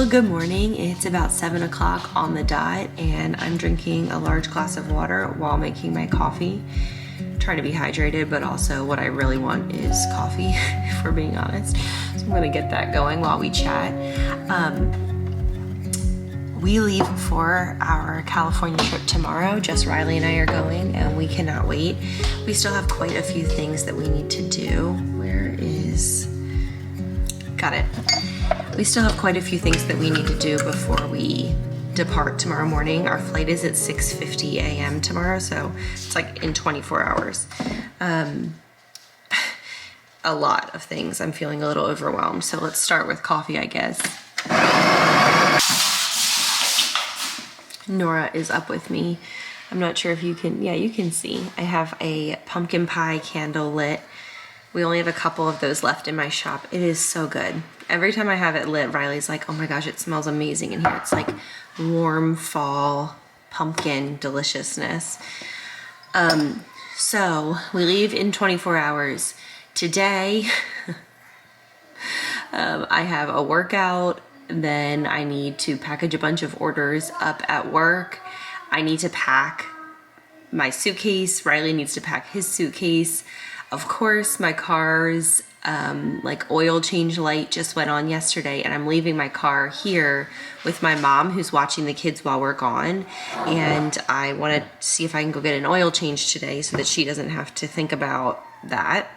Well, good morning. It's about 7 o'clock on the dot, and I'm drinking a large glass of water while making my coffee. Trying to be hydrated, but also what I really want is coffee, if we're being honest. So I'm gonna get that going while we chat. We leave for our California trip tomorrow. Just Riley and I are going, and we cannot wait. We still have quite a few things that we need to do. Got it. We still have quite a few things that we need to do before we depart tomorrow morning. Our flight is at 6:50 a.m. tomorrow, so it's like in 24 hours. A lot of things. I'm feeling a little overwhelmed, so let's start with coffee, I guess. Nora is up with me. I'm not sure if you can, yeah, you can see. I have a pumpkin pie candle lit. We only have a couple of those left in my shop. It is so good. Every time I have it lit, Riley's like, oh my gosh, it smells amazing in here. It's like warm fall pumpkin deliciousness. So we leave in 24 hours. Today, I have a workout. Then I need to package a bunch of orders up at work. I need to pack my suitcase. Riley needs to pack his suitcase. Of course, my car's like oil change light just went on yesterday, and I'm leaving my car here with my mom who's watching the kids while we're gone. And I want to see if I can go get an oil change today so that she doesn't have to think about that.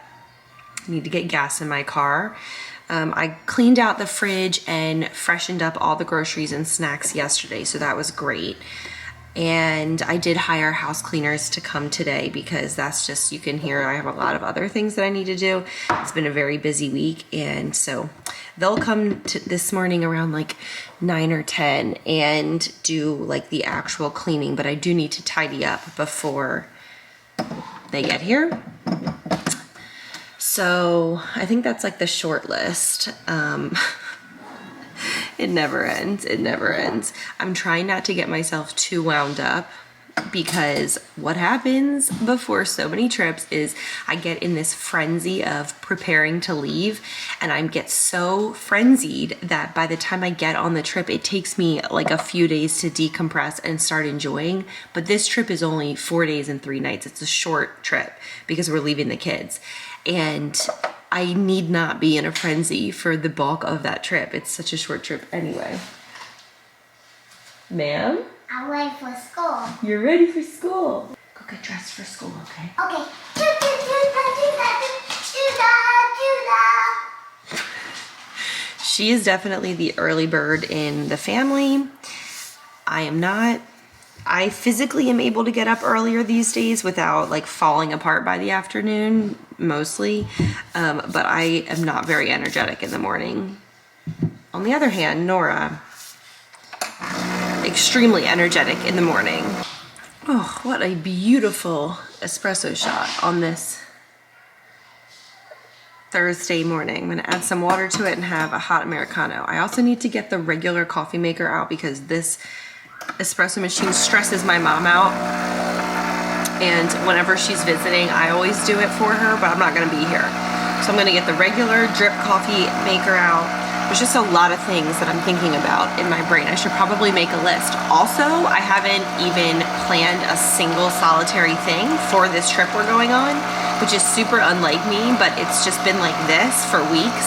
I need to get gas in my car. I cleaned out the fridge and freshened up all the groceries and snacks yesterday, so that was great. And I did hire house cleaners to come today because that's just, you can hear I have a lot of other things that I need to do. It's been a very busy week, and so they'll come this morning around like 9 or 10 and do like the actual cleaning, but I do need to tidy up before they get here. So I think that's like the short list. It never ends. It never ends. I'm trying not to get myself too wound up, because what happens before so many trips is I get in this frenzy of preparing to leave, and I get so frenzied that by the time I get on the trip, it takes me like a few days to decompress and start enjoying. But this trip is only 4 days and 3 nights. It's a short trip because we're leaving the kids. And I need not be in a frenzy for the bulk of that trip. It's such a short trip anyway. Ma'am? I'm ready for school. You're ready for school. Go get dressed for school, okay? Okay. Do that. She is definitely the early bird in the family. I am not. I physically am able to get up earlier these days without like falling apart by the afternoon, mostly. But I am not very energetic in the morning. On the other hand, Nora, extremely energetic in the morning. Oh, what a beautiful espresso shot on this Thursday morning. I'm gonna add some water to it and have a hot Americano. I also need to get the regular coffee maker out because this espresso machine stresses my mom out, and whenever she's visiting I always do it for her, but I'm not gonna be here, so I'm gonna get the regular drip coffee maker out. There's just a lot of things that I'm thinking about in my brain. I should probably make a list. Also, I haven't even planned a single solitary thing for this trip we're going on, which is super unlike me, but it's just been like this for weeks.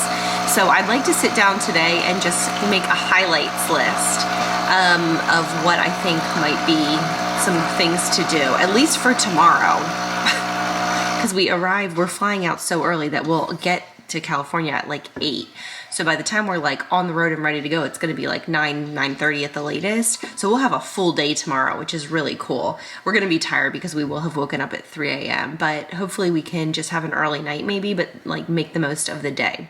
So I'd like to sit down today and just make a highlights list of what I think might be some things to do, at least for tomorrow. Because we're flying out so early that we'll get to California at like 8. So by the time we're like on the road and ready to go, it's gonna be like 9:30 at the latest. So we'll have a full day tomorrow, which is really cool. We're gonna be tired because we will have woken up at 3 a.m. But hopefully we can just have an early night maybe, but like make the most of the day.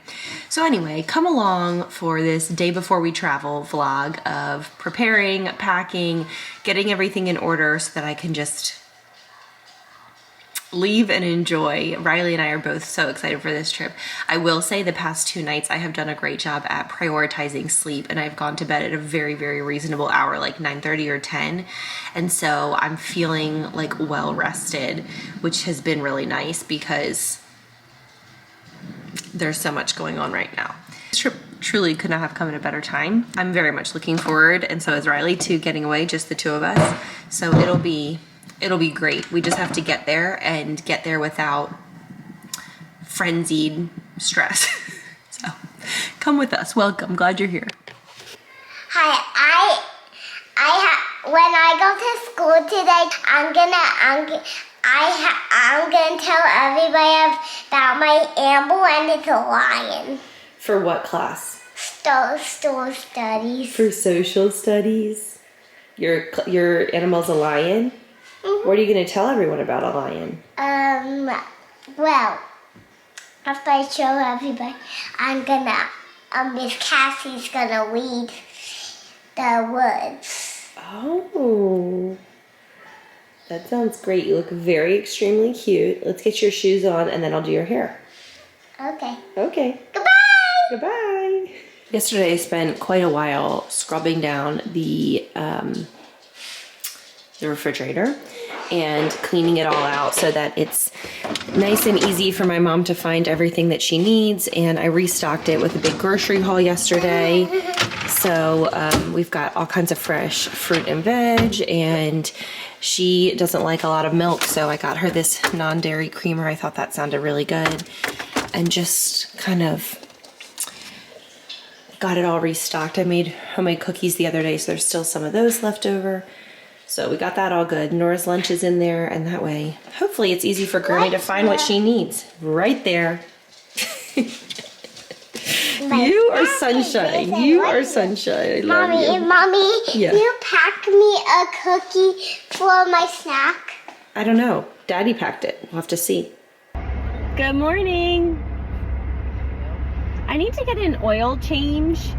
So anyway, come along for this day before we travel vlog of preparing, packing, getting everything in order so that I can just leave and enjoy. Riley and I are both so excited for this trip. I will say the past 2 nights I have done a great job at prioritizing sleep, and I've gone to bed at a very, very reasonable hour, like 9:30 or 10. And so I'm feeling like well rested, which has been really nice because there's so much going on right now. This trip truly could not have come at a better time. I'm very much looking forward, and so is Riley, to getting away, just the two of us. So it'll be great. We just have to get there and get there without frenzied stress. So come with us. Welcome. Glad you're here. Hi, when I go to school today, I'm gonna tell everybody about my animal, and it's a lion. For what class? Social studies. For social studies. Your animal's a lion? Mm-hmm. What are you going to tell everyone about a lion? Well, after I show everybody, Miss Cassie's gonna lead the woods. Oh, that sounds great. You look very extremely cute. Let's get your shoes on, and then I'll do your hair. Okay. Okay. Goodbye! Goodbye. Yesterday I spent quite a while scrubbing down the refrigerator and cleaning it all out so that it's nice and easy for my mom to find everything that she needs. And I restocked it with a big grocery haul yesterday. So we've got all kinds of fresh fruit and veg, and she doesn't like a lot of milk, so I got her this non-dairy creamer. I thought that sounded really good, and just kind of got it all restocked. I made homemade cookies the other day, so there's still some of those left over. So we got that all good. Nora's lunch is in there, and that way, hopefully it's easy for Grammy to find what she needs. Right there. You are sunshine. You are sunshine. I love you. Mommy, Yeah. you pack me a cookie for my snack? I don't know. Daddy packed it. We'll have to see. Good morning. I need to get an oil change,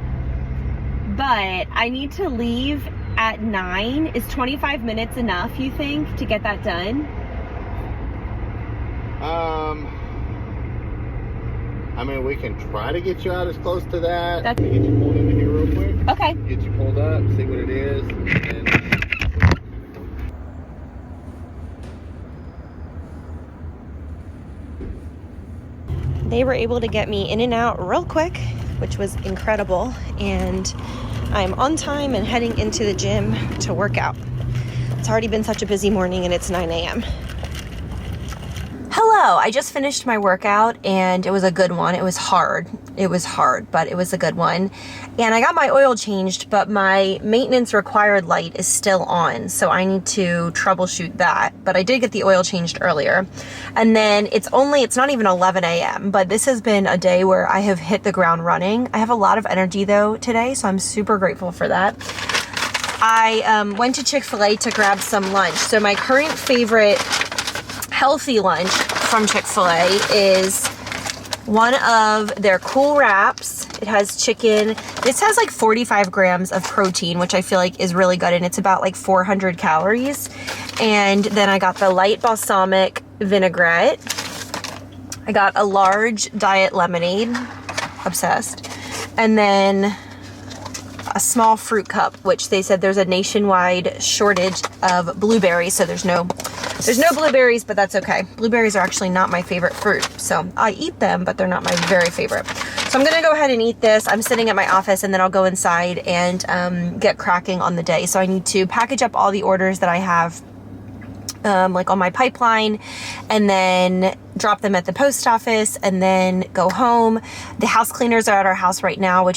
but I need to leave at 9. Is 25 minutes enough, you think, to get that done? I mean, we can try to get you out as close to that. That's... Let me get you pulled into here real quick. Okay. Get you pulled up, see what it is. And... They were able to get me in and out real quick, which was incredible. And I'm on time and heading into the gym to work out. It's already been such a busy morning, and it's 9 a.m. Hello, I just finished my workout, and it was a good one. It was hard, but it was a good one. And I got my oil changed, but my maintenance required light is still on, so I need to troubleshoot that. But I did get the oil changed earlier. And then it's not even 11 a.m., but this has been a day where I have hit the ground running. I have a lot of energy though today, so I'm super grateful for that. I went to Chick-fil-A to grab some lunch. So my current favorite healthy lunch from Chick-fil-A is one of their cool wraps. It has chicken. This has like 45 grams of protein, which I feel like is really good, and it's about like 400 calories. And then I got the light balsamic vinaigrette. I got a large diet lemonade, obsessed, and then a small fruit cup, which they said there's a nationwide shortage of blueberries, so there's no blueberries, but that's okay. Blueberries are actually not my favorite fruit, so I eat them, but they're not my very favorite. So I'm gonna go ahead and eat this. I'm sitting at my office, and then I'll go inside and get cracking on the day. So I need to package up all the orders that I have like on my pipeline, and then drop them at the post office, and then go home. The house cleaners are at our house right now,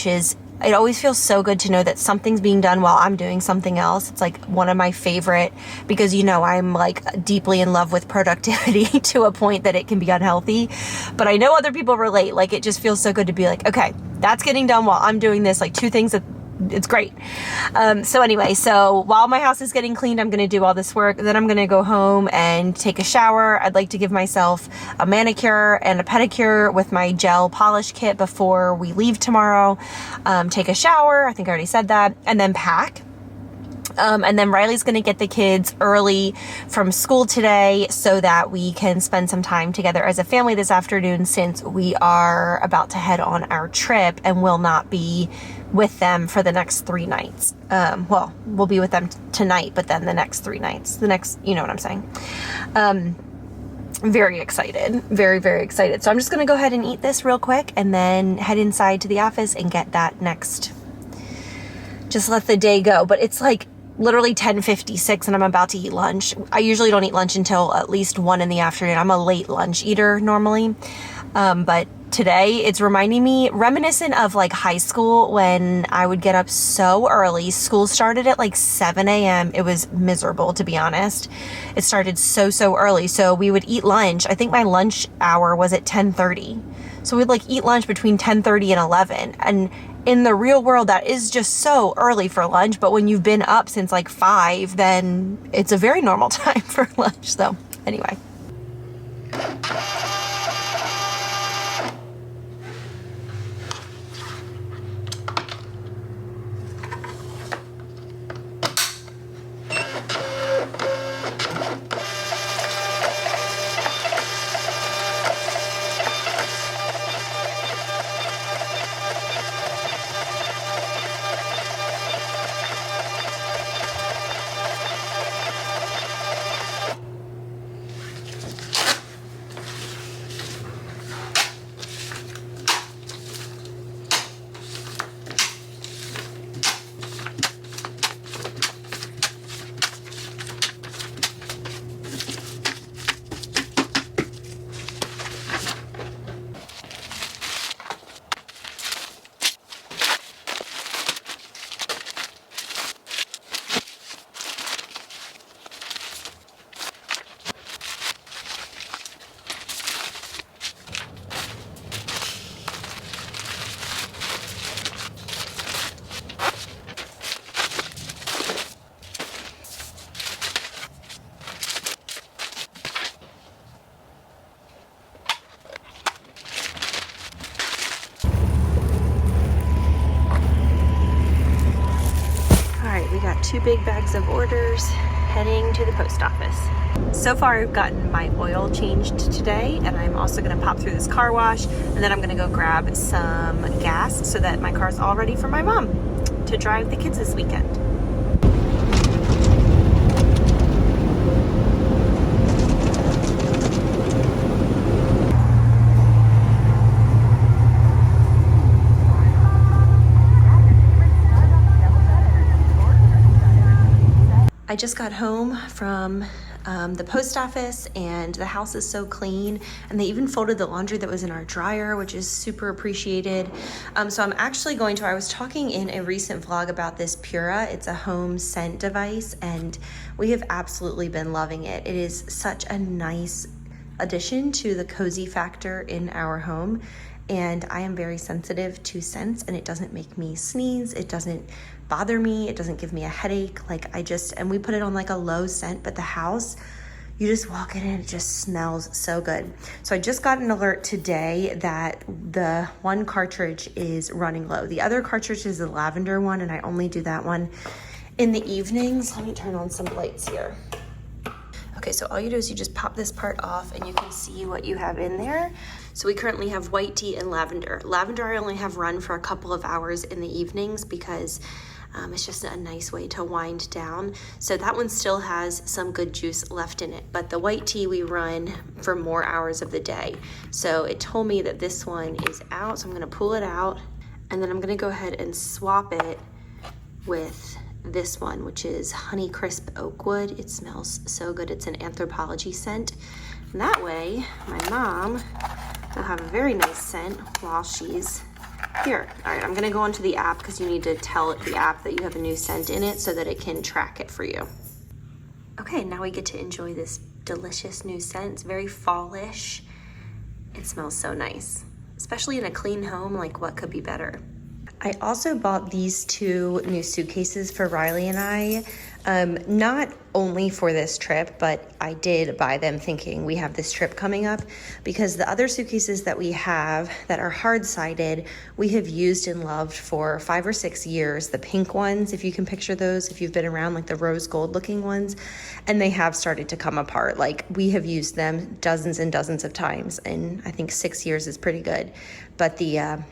it always feels so good to know that something's being done while I'm doing something else. It's like one of my favorite, because I'm like deeply in love with productivity to a point that it can be unhealthy. But I know other people relate. Like, it just feels so good to be like, okay, that's getting done while I'm doing this. Like, two things that it's great. So anyway, so while my house is getting cleaned, I'm going to do all this work. Then I'm going to go home and take a shower. I'd like to give myself a manicure and a pedicure with my gel polish kit before we leave tomorrow. Take a shower. I think I already said that. And then pack. And then Riley's going to get the kids early from school today so that we can spend some time together as a family this afternoon, since we are about to head on our trip and will not be with them for the next 3 nights. Well, we'll be with them tonight, but then the next 3 nights, you know what I'm saying. very excited, very, very excited. So I'm just gonna go ahead and eat this real quick and then head inside to the office and get that next. Just let the day go. But it's like literally 10:56 and I'm about to eat lunch. I usually don't eat lunch until at least 1 in the afternoon. I'm a late lunch eater normally. But today it's reminding me, reminiscent of like high school when I would get up so early. School started at like 7 a.m. It was miserable, to be honest. It started so early. So we would eat lunch. I think my lunch hour was at 10:30. So we'd like eat lunch between 10:30 and 11. And in the real world, that is just so early for lunch. But when you've been up since like 5, then it's a very normal time for lunch. So anyway. We got 2 big bags of orders heading to the post office. So far I've gotten my oil changed today, and I'm also gonna pop through this car wash, and then I'm gonna go grab some gas so that my car's all ready for my mom to drive the kids this weekend. I just got home from the post office, and the house is so clean, and they even folded the laundry that was in our dryer, which is super appreciated. So I'm actually going to, I was talking in a recent vlog about this Pura. It's a home scent device, and we have absolutely been loving it. It is such a nice addition to the cozy factor in our home. And I am very sensitive to scents, and it doesn't make me sneeze. It doesn't bother me. It doesn't give me a headache. And we put it on like a low scent, but the house, you just walk in and it just smells so good. So I just got an alert today that the one cartridge is running low. The other cartridge is the lavender one, and I only do that one in the evenings. Let me turn on some lights here. Okay, so all you do is you just pop this part off and you can see what you have in there. So we currently have white tea and lavender. Lavender I only have run for a couple of hours in the evenings because it's just a nice way to wind down. So that one still has some good juice left in it, but the white tea we run for more hours of the day. So it told me that this one is out, so I'm gonna pull it out, and then I'm gonna go ahead and swap it with this one, which is Honey Crisp Oakwood. It smells so good. It's an Anthropology scent. And that way, my mom will have a very nice scent while she's here. All right, I'm gonna go onto the app because you need to tell the app that you have a new scent in it so that it can track it for you. Okay, now we get to enjoy this delicious new scent. It's very fallish. It smells so nice, especially in a clean home. Like, what could be better? I also bought these 2 new suitcases for Riley and I, not only for this trip, but I did buy them thinking we have this trip coming up, because the other suitcases that we have that are hard-sided, we have used and loved for 5 or 6 years. The pink ones, if you can picture those, if you've been around, like the rose gold looking ones, and they have started to come apart. Like, we have used them dozens and dozens of times, and I think 6 years is pretty good. But the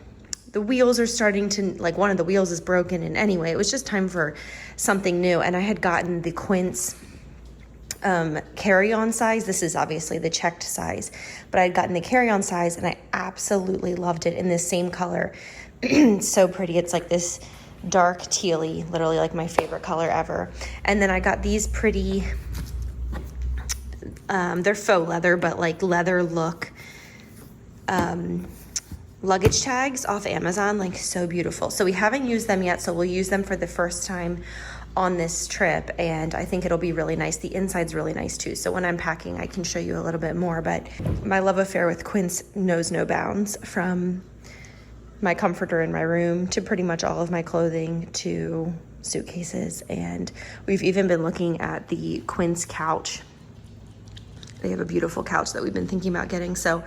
wheels are starting to, like, one of the wheels is broken, and anyway, it was just time for something new. And I had gotten the Quince carry-on size. This is obviously the checked size, but I'd gotten the carry-on size and I absolutely loved it in this same color. So pretty. It's like this dark tealy, literally like my favorite color ever. And then I got these pretty, they're faux leather, but like leather look luggage tags off Amazon, like so beautiful. So we haven't used them yet, so we'll use them for the first time on this trip, and I think it'll be really nice. The inside's really nice too, so when I'm packing I can show you a little bit more. But my love affair with Quince knows no bounds, from my comforter in my room to pretty much all of my clothing to suitcases. And we've even been looking at the Quince couch. They have a beautiful couch that we've been thinking about getting. So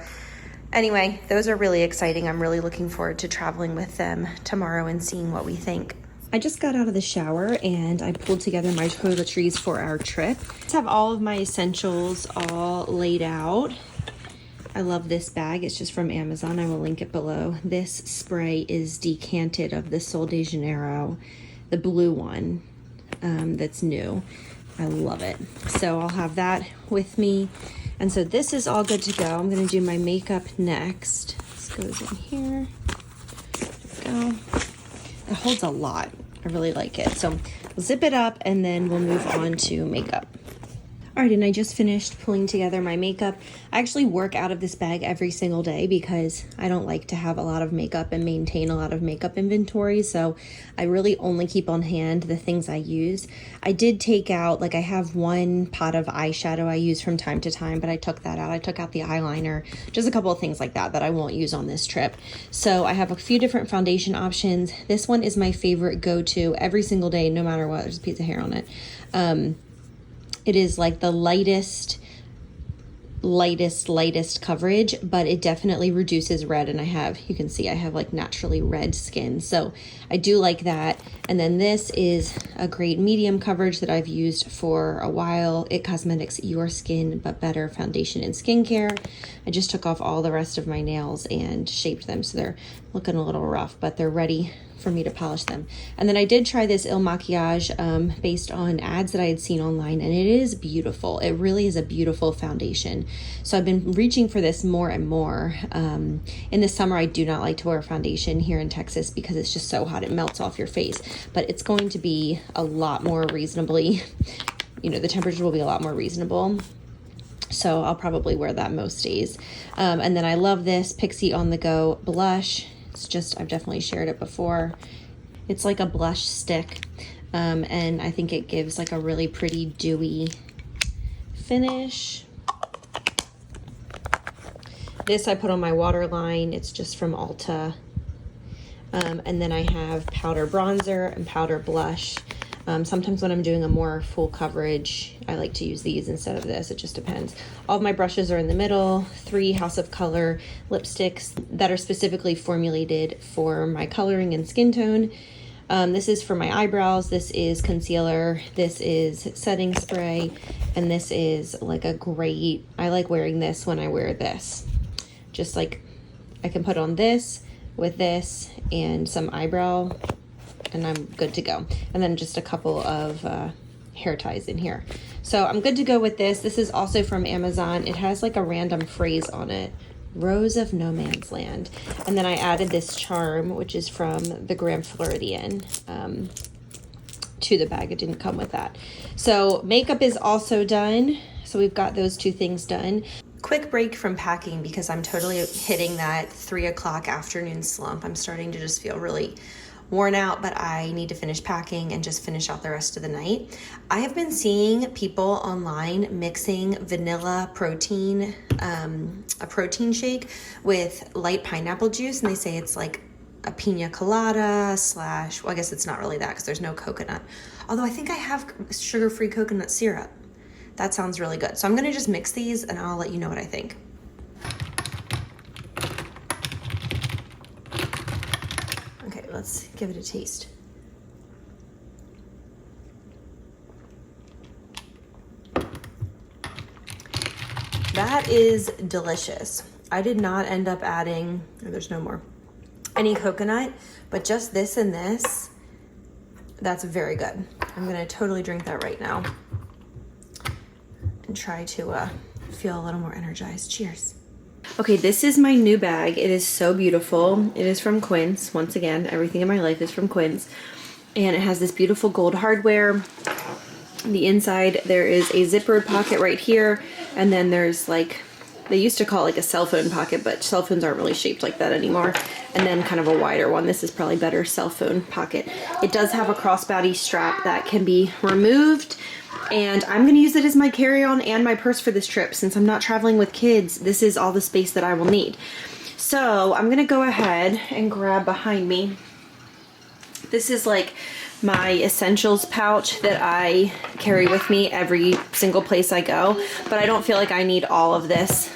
anyway, those are really exciting. I'm really looking forward to traveling with them tomorrow and seeing what we think. I just got out of the shower and I pulled together my toiletries for our trip. I have all of my essentials all laid out. I love this bag. It's just from Amazon. I will link it below. This spray is decanted of the Sol de Janeiro, the blue one that's new. I love it. So I'll have that with me. And so this is all good to go. I'm going to do my makeup next. This goes in here. There we go. It holds a lot. I really like it. So we'll zip it up and then we'll move on to makeup. All right, and I just finished pulling together my makeup. I actually work out of this bag every single day because I don't like to have a lot of makeup and maintain a lot of makeup inventory. So I really only keep on hand the things I use. I did take out, like I have one pot of eyeshadow I use from time to time, but I took that out. I took out the eyeliner, just a couple of things like that that I won't use on this trip. So I have a few different foundation options. This one is my favorite go-to every single day, no matter what. There's a piece of hair on it. It is like the lightest coverage, but it definitely reduces red. And you can see I have like naturally red skin. So I do like that. And then this is a great medium coverage that I've used for a while. It Cosmetics Your Skin But Better Foundation and Skincare. I just took off all the rest of my nails and shaped them. So they're looking a little rough, but they're ready for me to polish them. And then I did try this Il Maquillage based on ads that I had seen online, and it is beautiful. It really is a beautiful foundation. So I've been reaching for this more and more. In the summer, I do not like to wear foundation here in Texas because it's just so hot. It melts off your face, but it's going to be a lot more reasonably, the temperature will be a lot more reasonable. So I'll probably wear that most days. And then I love this Pixie On The Go blush. It's just, I've definitely shared it before. It's like a blush stick, and I think it gives like a really pretty dewy finish. This I put on my waterline. It's just from Ulta. And then I have powder bronzer and powder blush. Sometimes when I'm doing a more full coverage, I like to use these instead of this. It just depends. All of my brushes are in the middle. 3 House of Color lipsticks that are specifically formulated for my coloring and skin tone. This is for my eyebrows. This is concealer. This is setting spray. And this is like I like wearing this when I wear this. Just like I can put on this with this and some eyebrow, and I'm good to go. And then just a couple of hair ties in here. So I'm good to go with this. This is also from Amazon. It has like a random phrase on it. Rose of No Man's Land. And then I added this charm, which is from the Grand Floridian, to the bag. It didn't come with that. So makeup is also done. So we've got those 2 things done. Quick break from packing because I'm totally hitting that 3 o'clock afternoon slump. I'm starting to just feel really worn out, but I need to finish packing and just finish out the rest of the night. I have been seeing people online mixing vanilla protein, a protein shake with light pineapple juice, and they say it's like a pina colada / well, I guess it's not really that because there's no coconut. Although I think I have sugar-free coconut syrup. That sounds really good. So I'm gonna just mix these and I'll let you know what I think. Okay, let's give it a taste. That is delicious. I did not end up adding, there's no more, any coconut, but just this and this, that's very good. I'm gonna totally drink that right now. try to feel a little more energized. Cheers. Okay, this is my new bag. It is so beautiful. It is from Quince. Once again, everything in my life is from Quince. And it has this beautiful gold hardware. The inside, there is a zippered pocket right here. And then there's like, they used to call it like a cell phone pocket, but cell phones aren't really shaped like that anymore. And then kind of a wider one. This is probably better cell phone pocket. It does have a crossbody strap that can be removed. And I'm going to use it as my carry-on and my purse for this trip. Since I'm not traveling with kids, this is all the space that I will need. So I'm going to go ahead and grab behind me. This is like my essentials pouch that I carry with me every single place I go. But I don't feel like I need all of this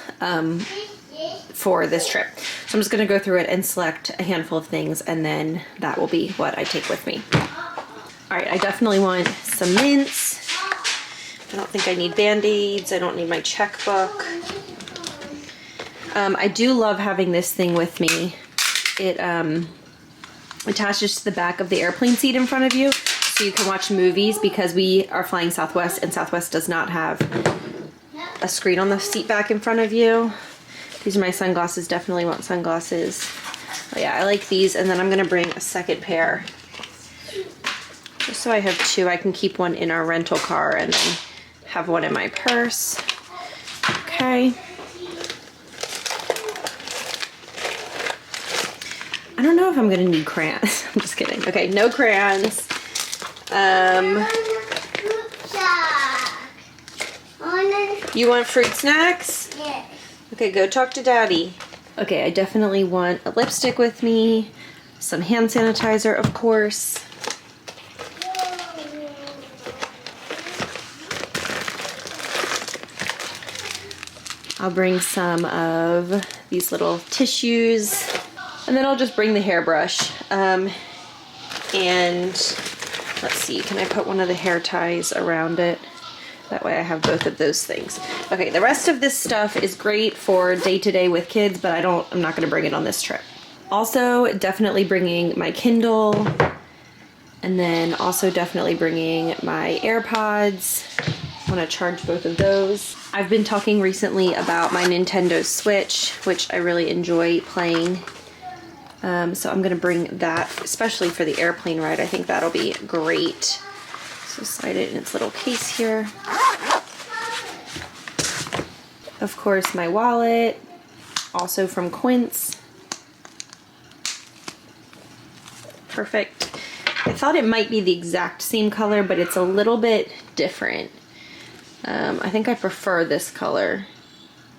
for this trip. So I'm just going to go through it and select a handful of things, and then that will be what I take with me. Alright, I definitely want some mints. I don't think I need Band-Aids. I don't need my checkbook. I do love having this thing with me. It attaches to the back of the airplane seat in front of you, so you can watch movies, because we are flying Southwest, and Southwest does not have a screen on the seat back in front of you. These are my sunglasses. Definitely want sunglasses. Oh yeah, I like these, and then I'm gonna bring a second pair. Just so I have two. I can keep one in our rental car and then have one in my purse. Okay. I don't know if I'm gonna need crayons. I'm just kidding. Okay, no crayons. You want fruit snacks? Yeah. Okay, go talk to Daddy. Okay, I definitely want a lipstick with me. Some hand sanitizer, of course. I'll bring some of these little tissues, and then I'll just bring the hairbrush. And let's see, can I put one of the hair ties around it? That way I have both of those things. Okay, the rest of this stuff is great for day-to-day with kids, but I'm not gonna bring it on this trip. Also, definitely bringing my Kindle, and then also definitely bringing my AirPods. I want to charge both of those. I've been talking recently about my Nintendo Switch, which I really enjoy playing. So I'm going to bring that, especially for the airplane ride. I think that'll be great. So slide it in its little case here. Of course, my wallet, also from Quince. Perfect. I thought it might be the exact same color, but it's a little bit different. I think I prefer this color,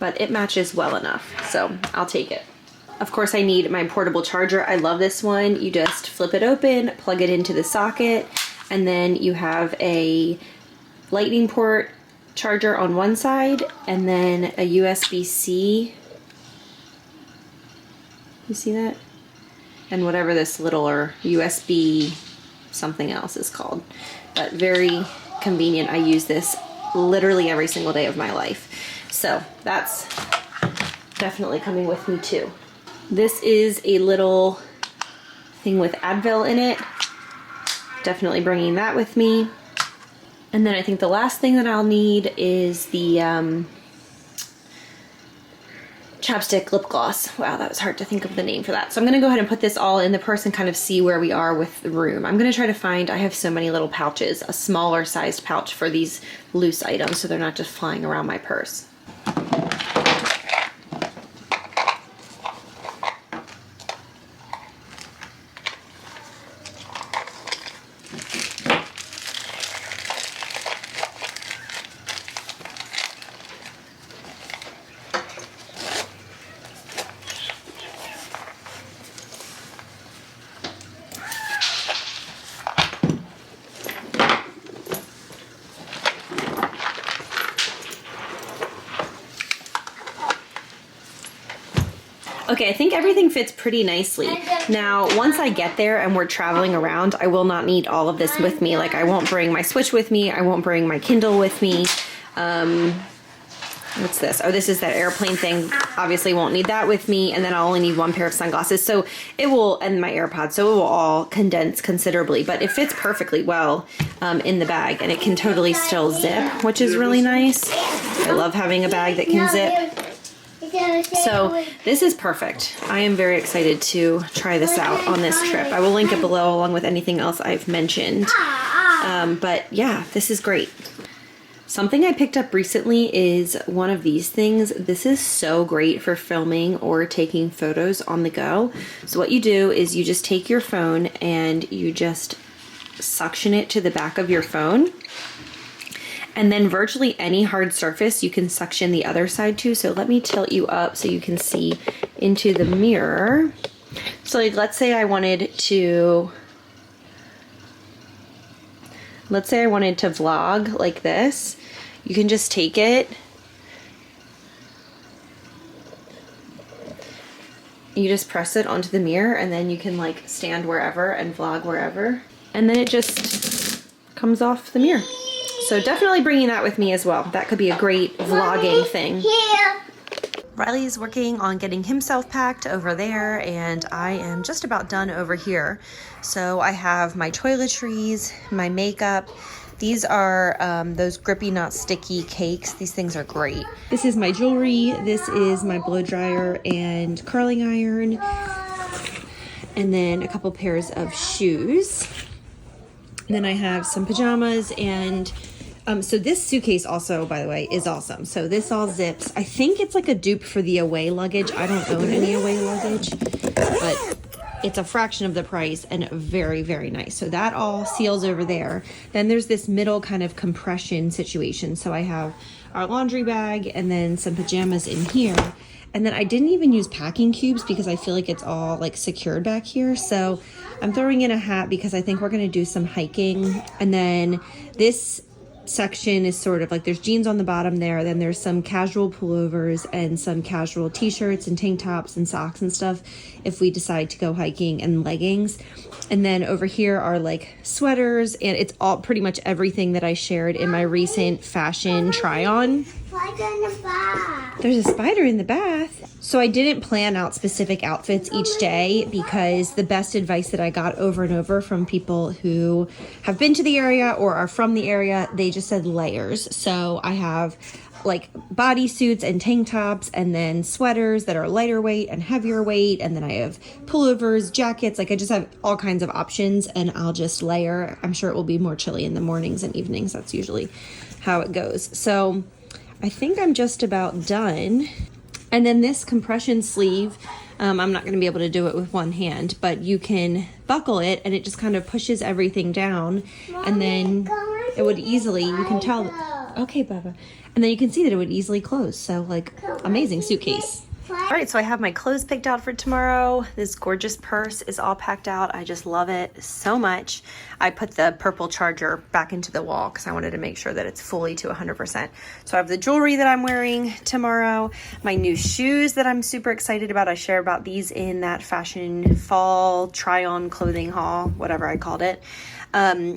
but it matches well enough, so I'll take it. Of course, I need my portable charger. I love this one. You just flip it open, plug it into the socket, and then you have a lightning port charger on one side, and then a USB-C. You see that? And whatever this little, or USB something else is called. But very convenient. I use this literally every single day of my life. So that's definitely coming with me too. This is a little thing with Advil in it. Definitely bringing that with me. And then I think the last thing that I'll need is the chapstick lip gloss. Wow, that was hard to think of the name for that. So I'm gonna go ahead and put this all in the purse and kind of see where we are with the room. I'm gonna try to find, I have so many little pouches, a smaller sized pouch for these loose items so they're not just flying around my purse. Okay, I think everything fits pretty nicely. Now, once I get there and we're traveling around, I will not need all of this with me. Like, I won't bring my Switch with me. I won't bring my Kindle with me. what's this? Oh, this is that airplane thing. Obviously won't need that with me, and then I'll only need one pair of sunglasses. So it will, and my AirPods, so it will all condense considerably, but it fits perfectly well in the bag, and it can totally still zip, which is really nice. I love having a bag that can zip. So this is perfect. I am very excited to try this out on this trip. I will link it below along with anything else I've mentioned. But yeah, this is great. Something I picked up recently is one of these things. This is so great for filming or taking photos on the go. So what you do is you just take your phone and you just suction it to the back of your phone. And then virtually any hard surface you can suction the other side to. So let me tilt you up so you can see into the mirror. So like, let's say I wanted to vlog like this. You can just take it. You just press it onto the mirror, and then you can like stand wherever and vlog wherever. And then it just comes off the mirror. So definitely bringing that with me as well. That could be a great vlogging thing. Riley's working on getting himself packed over there, and I am just about done over here. So I have my toiletries, my makeup. These are those grippy, not sticky cakes. These things are great. This is my jewelry. This is my blow dryer and curling iron. And then a couple pairs of shoes. And then I have some pajamas and so this suitcase also, by the way, is awesome. So this all zips. I think it's like a dupe for the away luggage. I don't own any away luggage, but it's a fraction of the price and very, very nice. So that all seals over there. Then there's this middle kind of compression situation. So I have our laundry bag and then some pajamas in here. And then I didn't even use packing cubes because I feel like it's all like secured back here. So I'm throwing in a hat because I think we're going to do some hiking. And then this section is sort of like there's jeans on the bottom there, then there's some casual pullovers and some casual t-shirts and tank tops and socks and stuff if we decide to go hiking, and leggings. And then over here are like sweaters, and it's all pretty much everything that I shared in my recent fashion try on. There's a spider in the bath. So I didn't plan out specific outfits each day because the best advice that I got over and over from people who have been to the area or are from the area, they just said layers. So I have like bodysuits and tank tops, and then sweaters that are lighter weight and heavier weight, and then I have pullovers, jackets. Like I just have all kinds of options, and I'll just layer. I'm sure it will be more chilly in the mornings and evenings. That's usually how it goes. So I think I'm just about done. And then this compression sleeve, I'm not going to be able to do it with one hand, but you can buckle it and it just kind of pushes everything down. Mommy, and then it would easily, you can tell, okay, Baba. And then you can see that it would easily close. So like, amazing suitcase. All right, so I have my clothes picked out for tomorrow. This gorgeous purse is all packed out. I just love it so much. I put the purple charger back into the wall because I wanted to make sure that it's fully to 100%. So I have the jewelry that I'm wearing tomorrow, my new shoes that I'm super excited about. I share about these in that fashion fall try-on clothing haul, whatever I called it.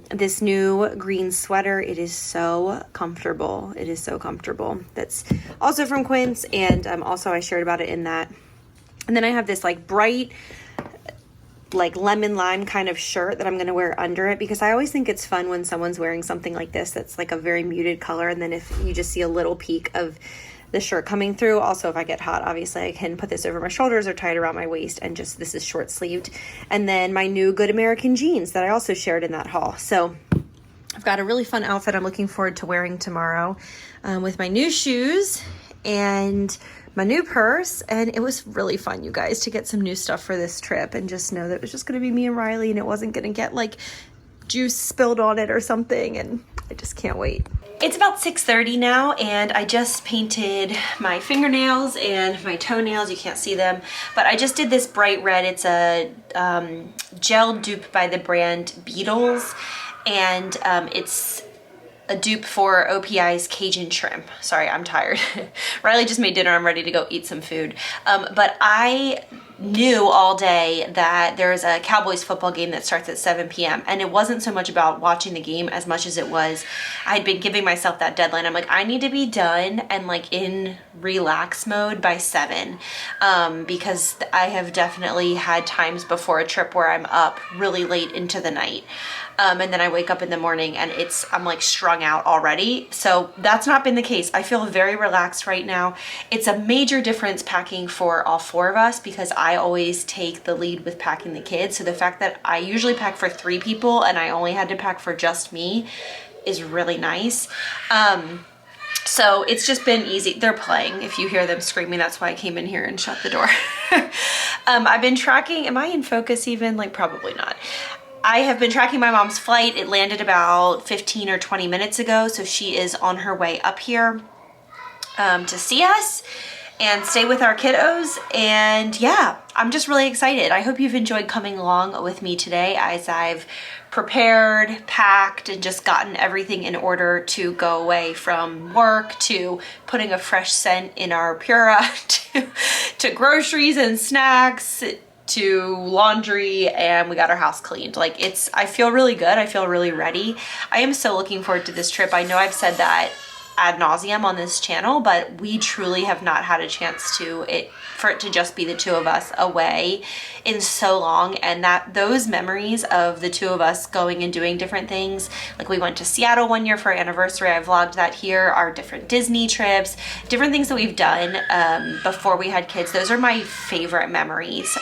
This new green sweater, it is so comfortable. It is so comfortable. That's also from Quince, and also I shared about it in that. And then I have this like bright, like lemon lime kind of shirt that I'm going to wear under it, because I always think it's fun when someone's wearing something like this that's like a very muted color, and then if you just see a little peek of the shirt coming through. Also, if I get hot, obviously I can put this over my shoulders or tie it around my waist, and just, this is short sleeved. And then my new Good American jeans that I also shared in that haul. So I've got a really fun outfit I'm looking forward to wearing tomorrow with my new shoes and my new purse. And it was really fun, you guys, to get some new stuff for this trip and just know that it was just going to be me and Riley, and it wasn't going to get like juice spilled on it or something. And I just can't wait. It's about 6:30 now, and I just painted my fingernails and my toenails. You can't see them, but I just did this bright red. It's a gel dupe by the brand Beetles, and it's a dupe for OPI's Cajun shrimp. Sorry, I'm tired. Riley just made dinner. I'm ready to go eat some food. But I knew all day that there's a Cowboys football game that starts at 7 p.m. And it wasn't so much about watching the game as much as it was, I'd been giving myself that deadline. I'm like, I need to be done and like in relax mode by 7. Because I have definitely had times before a trip where I'm up really late into the night. And then I wake up in the morning and I'm like strung out already. So that's not been the case. I feel very relaxed right now. It's a major difference packing for all 4 of us because I always take the lead with packing the kids. So the fact that I usually pack for 3 people and I only had to pack for just me is really nice. So it's just been easy. They're playing. If you hear them screaming, that's why I came in here and shut the door. I've been tracking, am I in focus even? Like probably not. I have been tracking my mom's flight. It landed about 15 or 20 minutes ago. So she is on her way up here to see us and stay with our kiddos. And yeah, I'm just really excited. I hope you've enjoyed coming along with me today as I've prepared, packed, and just gotten everything in order to go away from work to putting a fresh scent in our Pura to groceries and snacks to laundry, and we got our house cleaned. Like I feel really good. I feel really ready. I am so looking forward to this trip. I know I've said that ad nauseum on this channel, but we truly have not had a chance for it to just be the 2 of us away in so long. And that those memories of the 2 of us going and doing different things, like we went to Seattle one year for our anniversary, I vlogged that here, our different Disney trips, different things that we've done before we had kids. Those are my favorite memories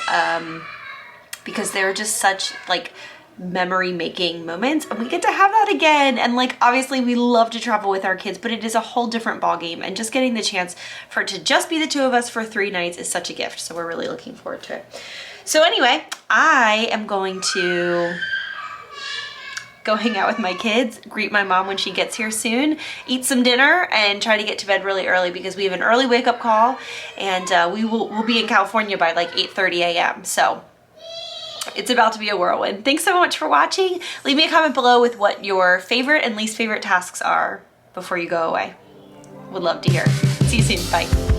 because they're just such like memory making moments, and we get to have that again. And like obviously we love to travel with our kids, but it is a whole different ball game, and just getting the chance for it to just be the 2 of us for 3 nights is such a gift. So we're really looking forward to it. So anyway, I am going to go hang out with my kids, greet my mom when she gets here soon, eat some dinner, and try to get to bed really early because we have an early wake up call, and we'll be in California by like 8:30 a.m. So it's about to be a whirlwind. Thanks so much for watching. Leave me a comment below with what your favorite and least favorite tasks are before you go away. Would love to hear. See you soon. Bye.